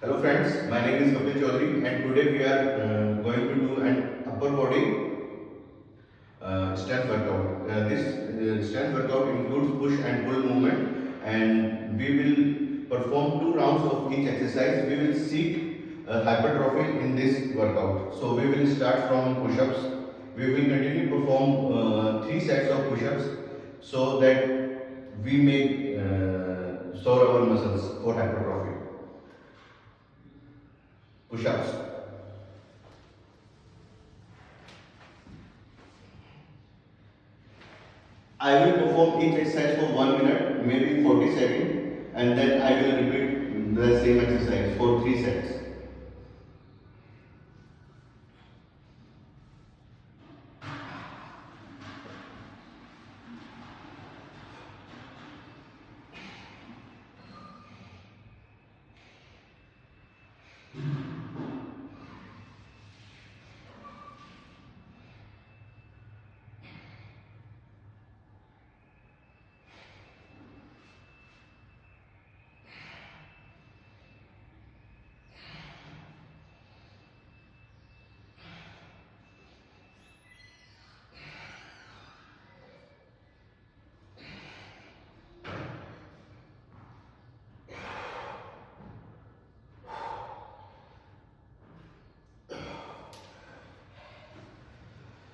Hello friends, my name is Kapil Chaudhary and today we are going to do an upper body strength workout. This strength workout includes push and pull movement, and we will perform 2 rounds of each exercise. We will seek hypertrophy in this workout. So we will start from push-ups. We will continue to perform 3 sets of push-ups so that we may store our muscles for hypertrophy. Push-ups. I will perform each exercise for 1 minute, maybe 40 seconds, and then I will repeat the same exercise for 3 sets.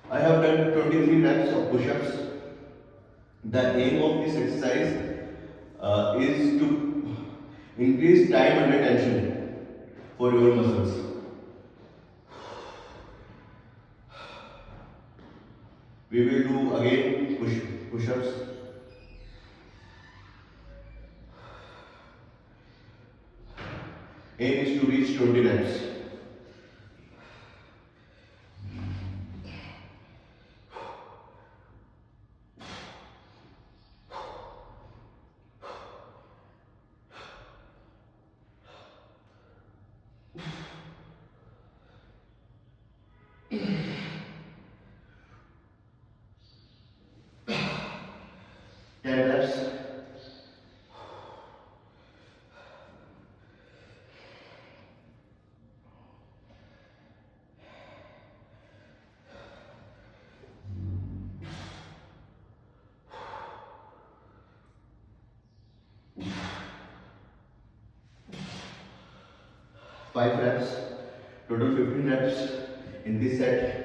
I have done 23 reps of push-ups. The aim of this exercise is to increase time under tension for your muscles. We will do again push-ups. Aim is to reach 20 reps. Ten reps. Five reps. Total 15 reps in this set.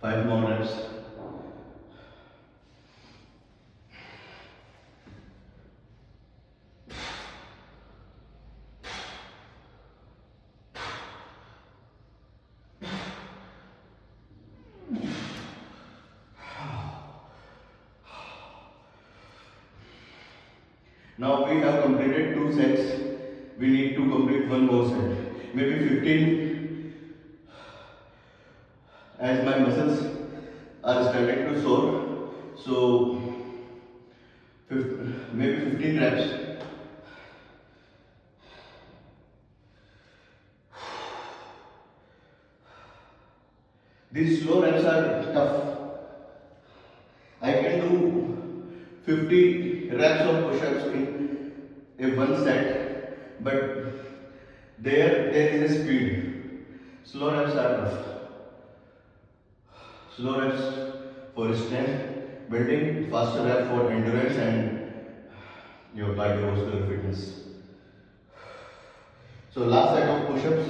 5 more reps. Now we have completed 2 sets. We need to complete one more set. Maybe 15, as my muscles are starting to sore. So maybe 15 reps. These slow reps are tough. I can do 50 reps of push-ups in a one set, but there is a speed. Slow reps are tough. Slow reps for strength building, faster rep for endurance and your cardiovascular fitness. So last set of push-ups.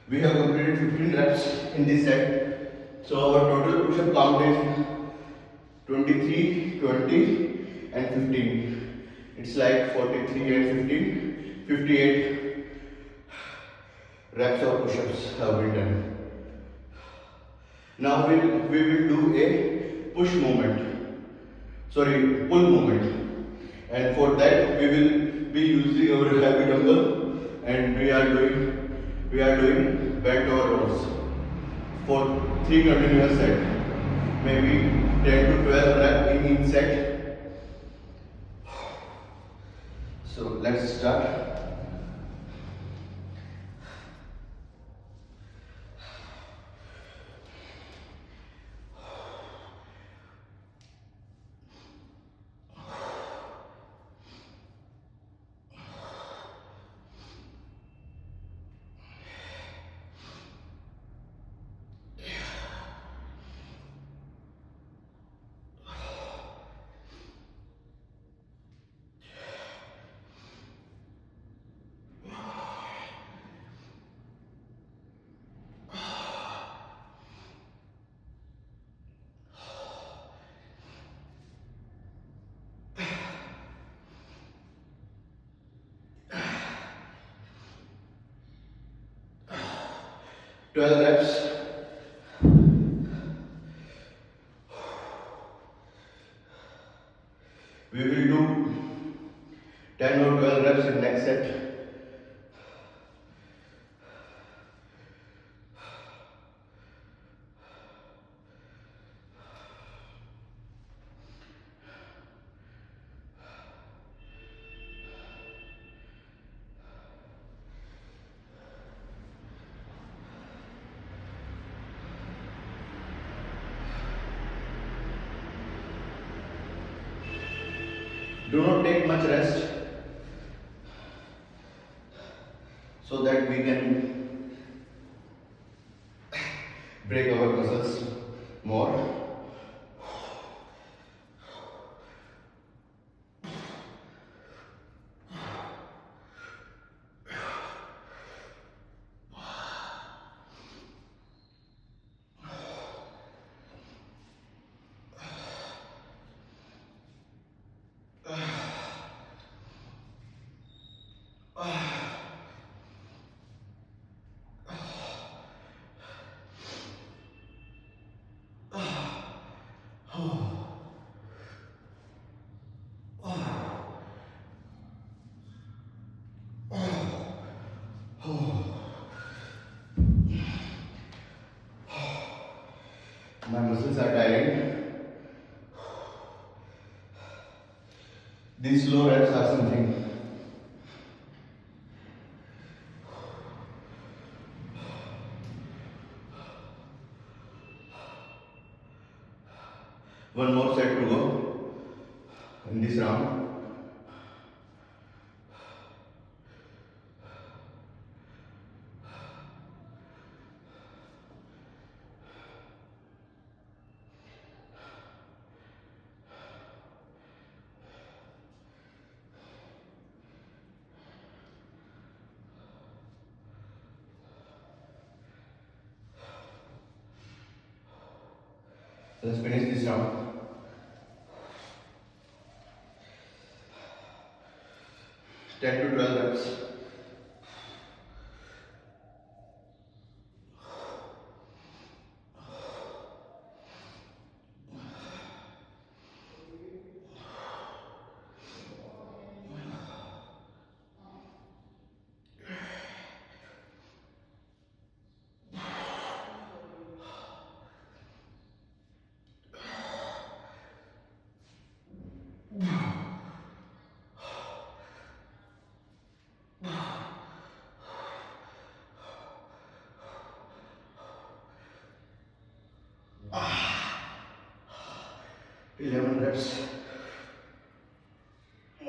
We have completed 15 reps in this set. So our total push-up count is 23, 20 and 15. It's like 43 and 15, 58 reps of push-ups have been done. Now we will do a pull movement. And for that we will be using our heavy dumbbell and we are doing bent over rows for 3 continuous sets, maybe 10 to 12 reps in each set. So let's start. Twelve reps. We will do 10 or 12 reps in next set. Do not take much rest so that we can break our muscles more. My muscles are tiring. These slow reps are something. One more set to go in this round. Let's finish this round. 10 to 12 reps. Ah, 11 reps.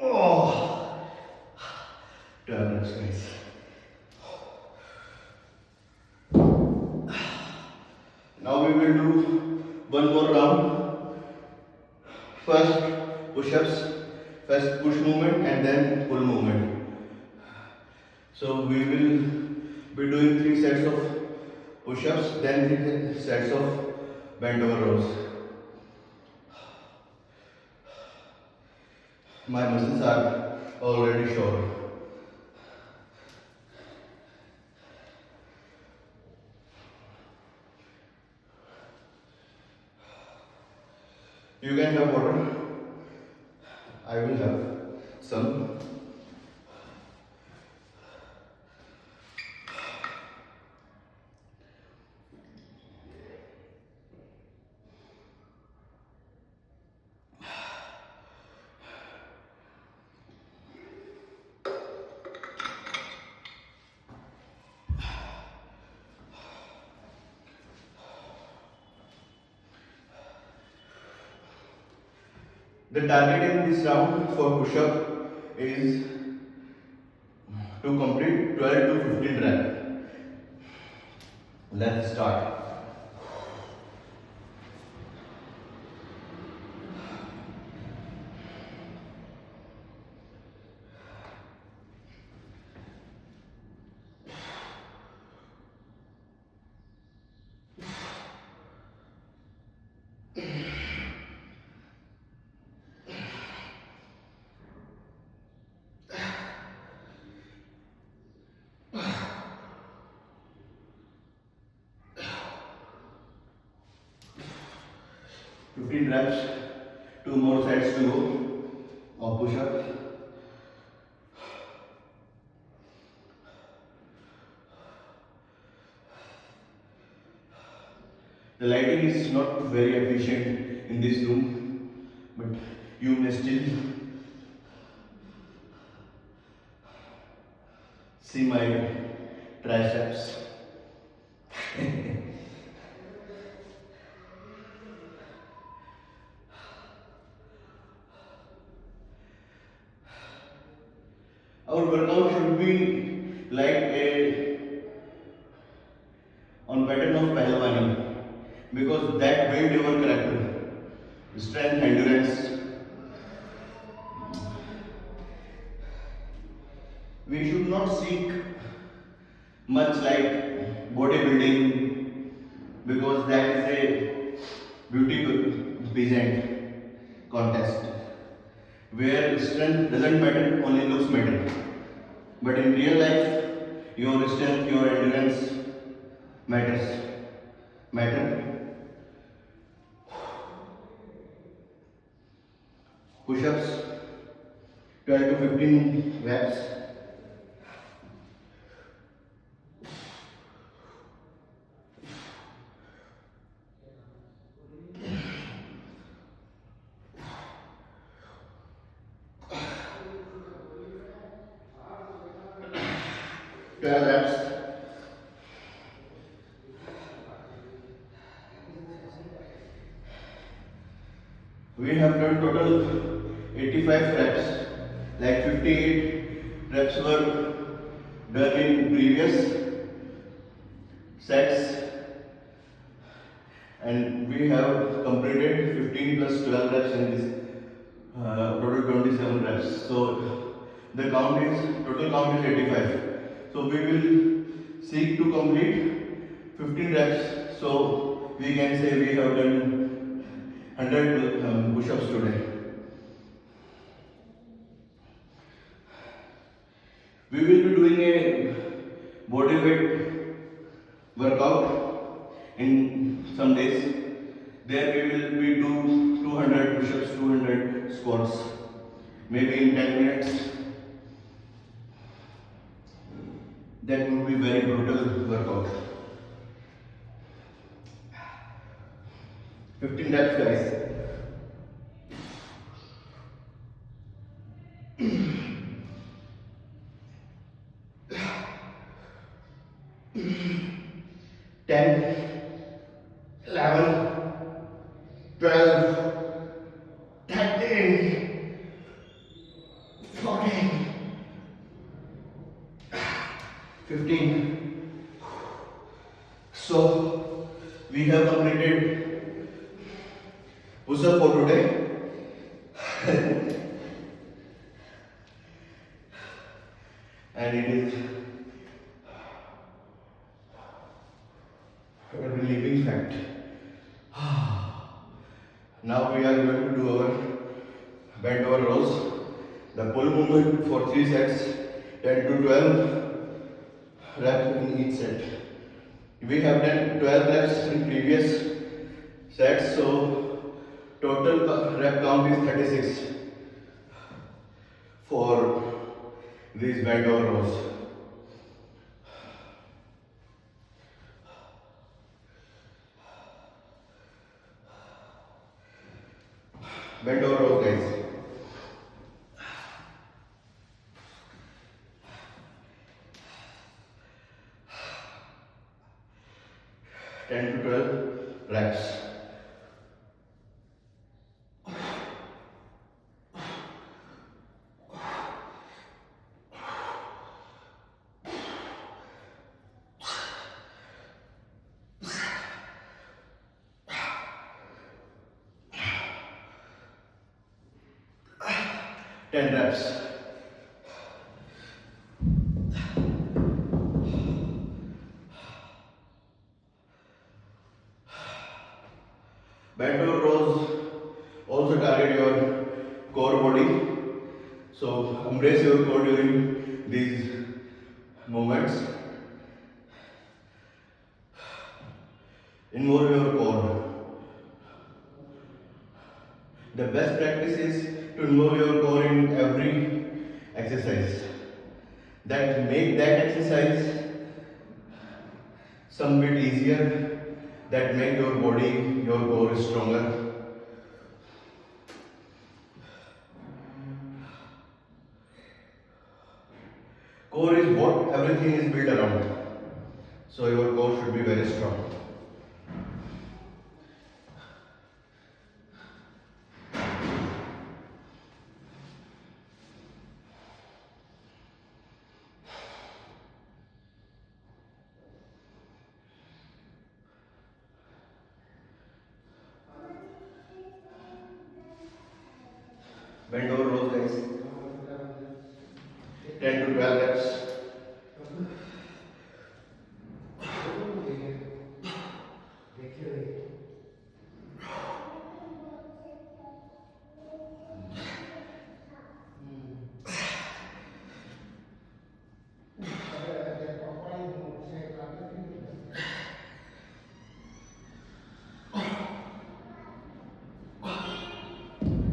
Oh, 12 reps, guys. Now we will do one more round. First push-ups, first push movement and then pull movement. So we will be doing 3 sets of push-ups, then 3 sets of bent over rows. My muscles are already sore. You can have water. I will have some. The target in this round for push-up is to complete 12 to 15 reps. Let's start. Fifteen reps, two more sets to go of push-ups. The lighting is not very efficient in this room, but you may still see my triceps. Our workout should be like a on pattern of Pahalwani because that build your character, strength, endurance. We should not seek much like bodybuilding because that is a beauty pageant contest where strength doesn't matter, only looks matter. But in real life, your strength, your endurance matters. Matter. Push-ups, 12 to 15 reps. Twelve reps. We have done total 85 reps, like 58 reps were done in previous sets, and we have completed 15 plus 12 reps in this total 27 reps. So the total count is 85. So we will seek to complete 15 reps. So we can say we have done 100 push-ups today. We will be doing a body weight workout in some days. There we will be do 200 push-ups, 200 squats, maybe in 10 minutes. That would be very brutal workout. 15 reps, guys. Ten, 11, 12, 13, 14, 15. So we have completed push-up for today. And it is a relieving fact. Now we are going to do our bent over rows. The pull movement for 3 sets, 10 to 12 reps in each set. We have done 12 reps in previous sets, so total rep count is 36 for these bent over rows. Bend over rows, guys. Ten to 12 reps. 10 reps. Bent over rows also target your core body. So embrace your core during these movements. Involve your core. The best practice is to involve your core in every exercise. That make that exercise some bit easier. That make your body, your core stronger. Core is what everything is built around. So your core should be very strong. Bend over rows, guys. 10 to 12 reps.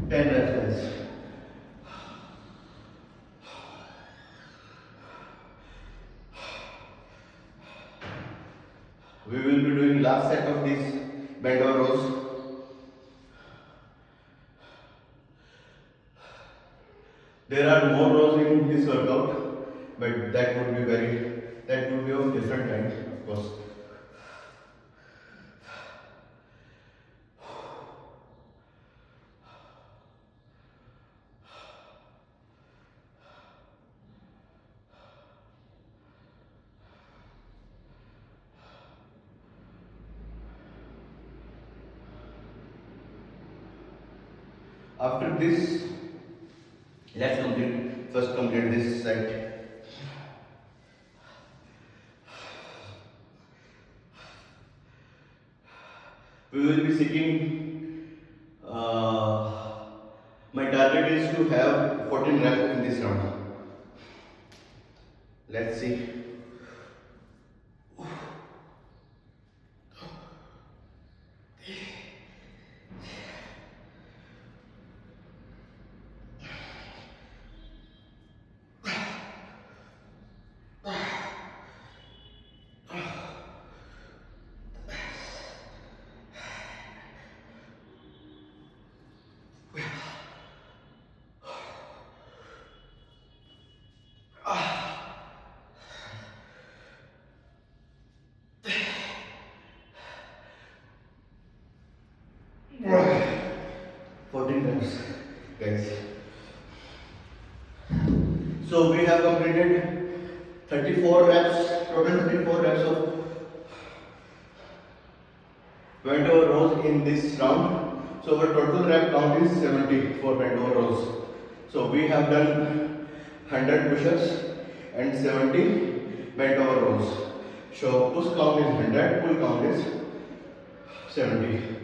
Ten reps, guys. We will be doing last set of these bend over rows. There are more rows in this workout, but that would be of different kind, of course. After this, let's complete this set. We will be seeking, my target is to have 14 reps in this round. Let's see. Right. 14 reps, guys. So we have completed 34 reps, total 34 reps of bent over rows in this round. So our total rep count is 70 for bent over rows. So we have done 100 push-ups and 70 bent over rows. So push count is 100, pull count is 70.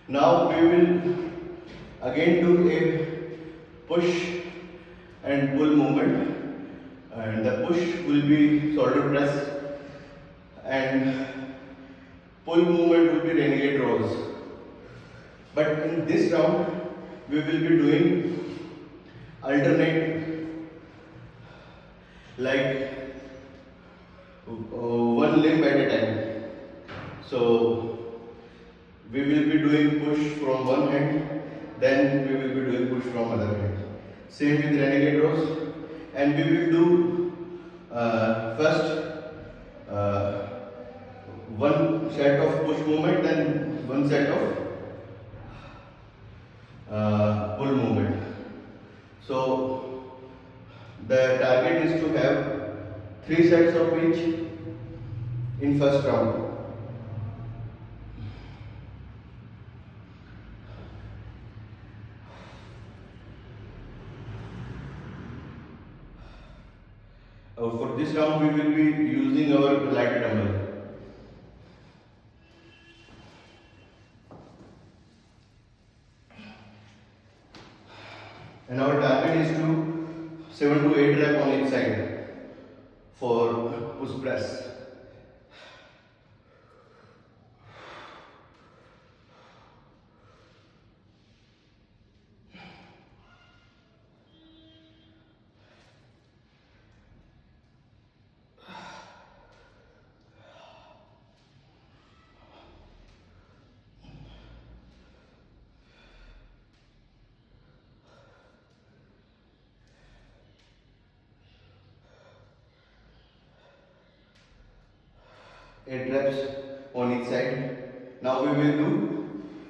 Now we will again do a push and pull movement, and the push will be shoulder press and pull movement will be renegade rows. But in this round we will be doing alternate, like one limb at a time. So we will be doing push from one hand, then we will be doing push from other hand. Same with renegade rows, and we will do first one set of push movement, then one set of pull movement. So the target is to have 3 sets of each in first round. For this round, we will be using our lighter dumbbell. And our target is to 7 to 8 reps on each side for push press. Eight reps on each side. Now we will do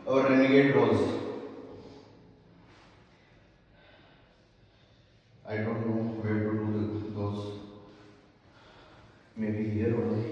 our renegade rows. I don't know where to do those. Maybe here only.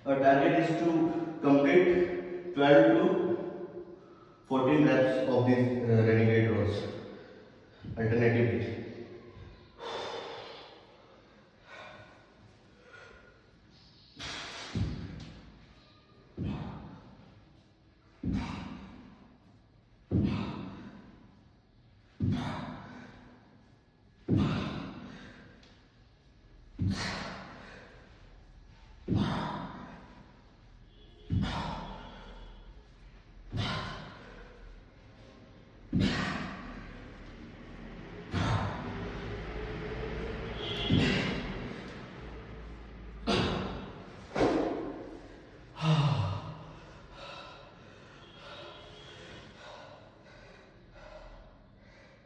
Our target is to complete 12 to 14 reps of these renegade rows alternatively.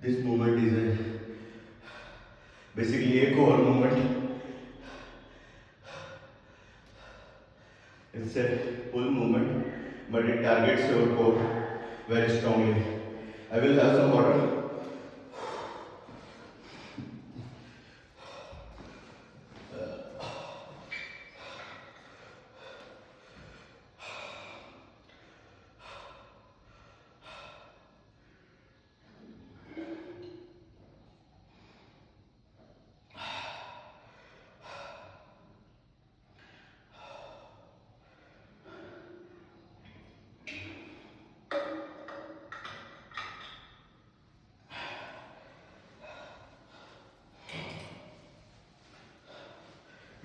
This movement is basically a core movement. It's a pull movement, but it targets your core very strongly. I will have some water.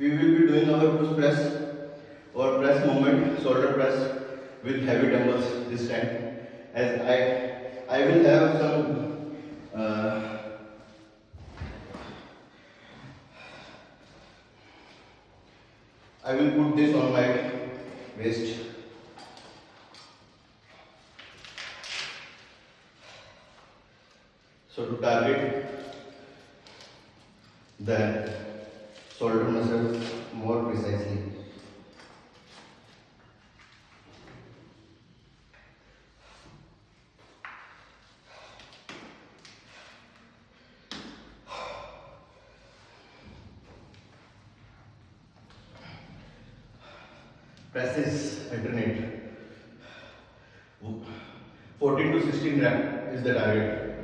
We will be doing our push press or press movement, shoulder press with heavy dumbbells this time. As I will have some I will put this on my waist. So to target the shoulder muscle more precisely. Presses alternate. 14 to 16 reps is the target.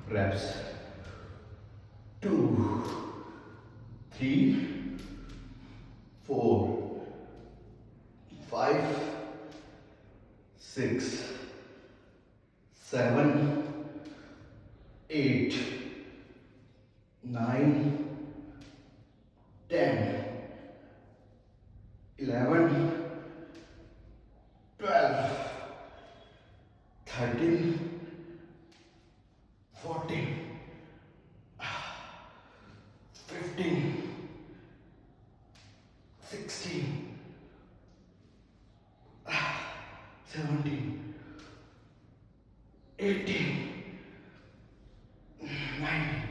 Reps. 2, 3, 4, 5, 6, 7, 8, 9, 10, 11, 12, 13, 14, 15, 16, 17, 18, 19,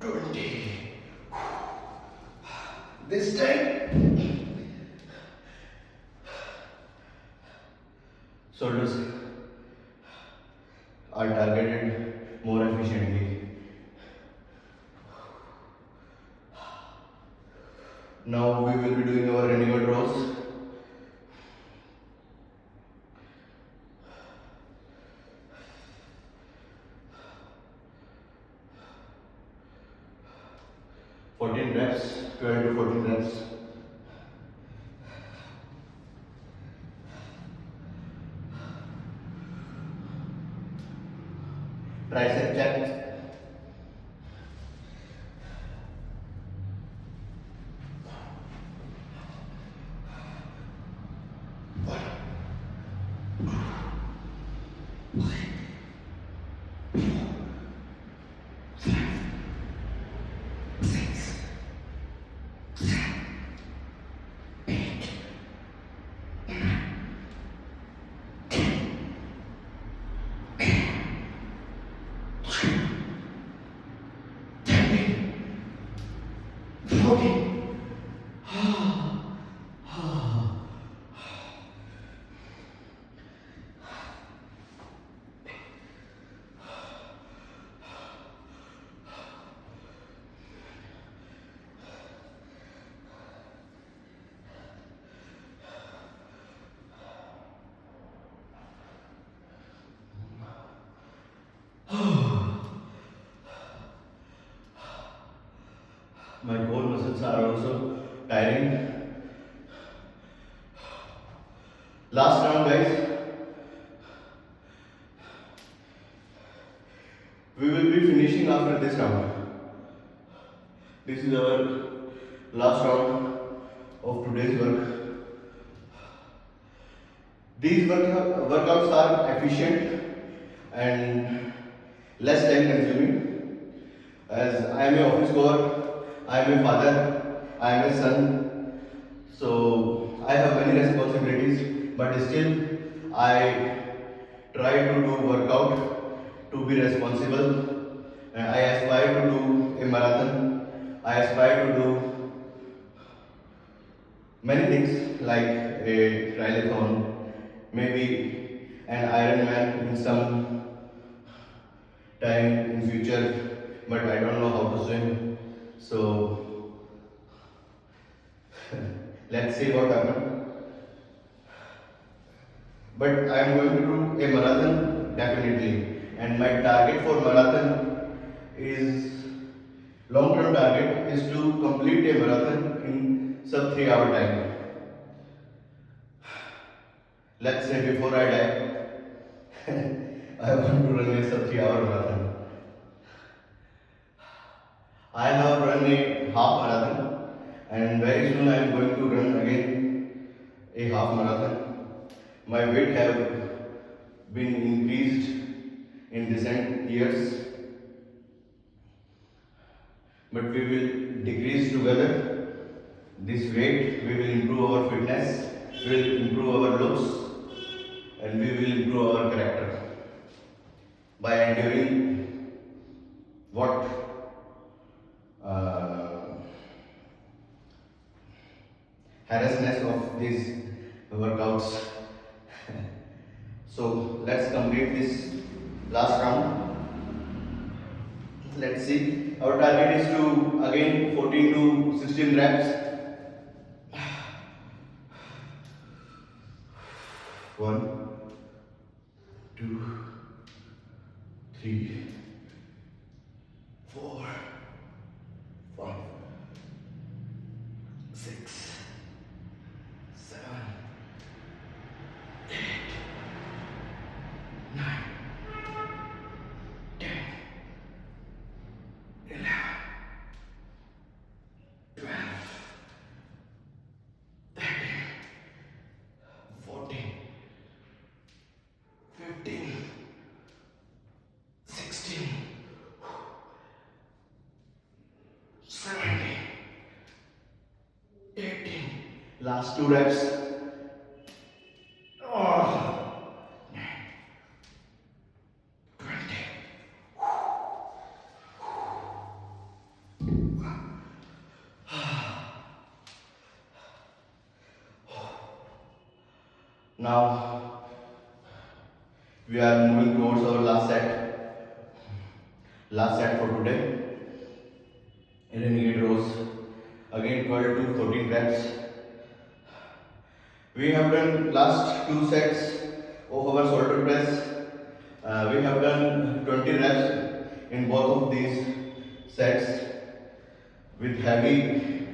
20. This time shoulders are targeted more efficiently. Now we will be doing our renewal rows. Fourteen reps, 12 to 14 reps. Tricep check. Okay. My core muscles are also tiring. Last round, guys. We will be finishing after this round. This is our last round of today's work. These workouts are efficient and less time consuming. As I am a office goer, I am a father, I am a son, so I have many responsibilities, but still I try to do workout to be responsible. And I aspire to do a marathon. I aspire to do many things like a triathlon, maybe an Ironman in some time in future, but I don't know how to swim. So let's see what happens. But I am going to do a marathon definitely, and my target for marathon is long-term target is to complete a marathon in sub 3 hour time. Let's say before I die, I want to run a sub 3 hour marathon. I have run a half marathon, and very soon I am going to run again a half marathon. My weight have been increased in recent years, but we will decrease together this weight. We will improve our fitness, we will improve our looks, and we will improve our character by enduring what harassment of these workouts. So let's complete this last round. Let's see. Our target is to again 14 to 16 reps. One, two, three, four, five, six, seven, eight, nine, 10, 11, 12, 13, 14, 15, 16, 17, 18. Last two reps. Oh, 20. Now We are moving towards our last set. Last set for today. Renegade rows. Again 12 to 14 reps. We have done last two sets of our shoulder press. We have done 20 reps in both of these sets with heavy.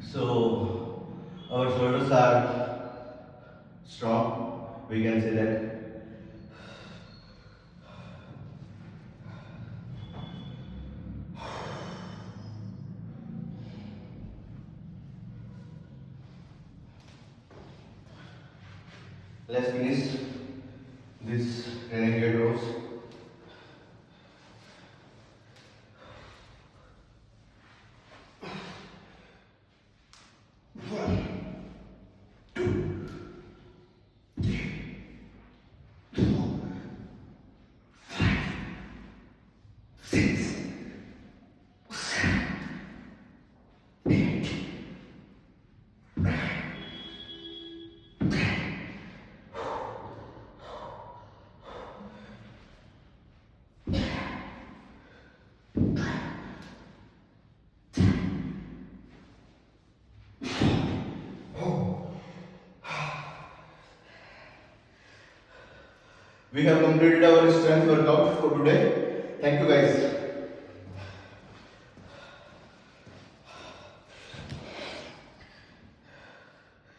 So our shoulders are strong. We can say that. Let's finish this renegade rows. We have completed our strength workout for today. Thank you guys.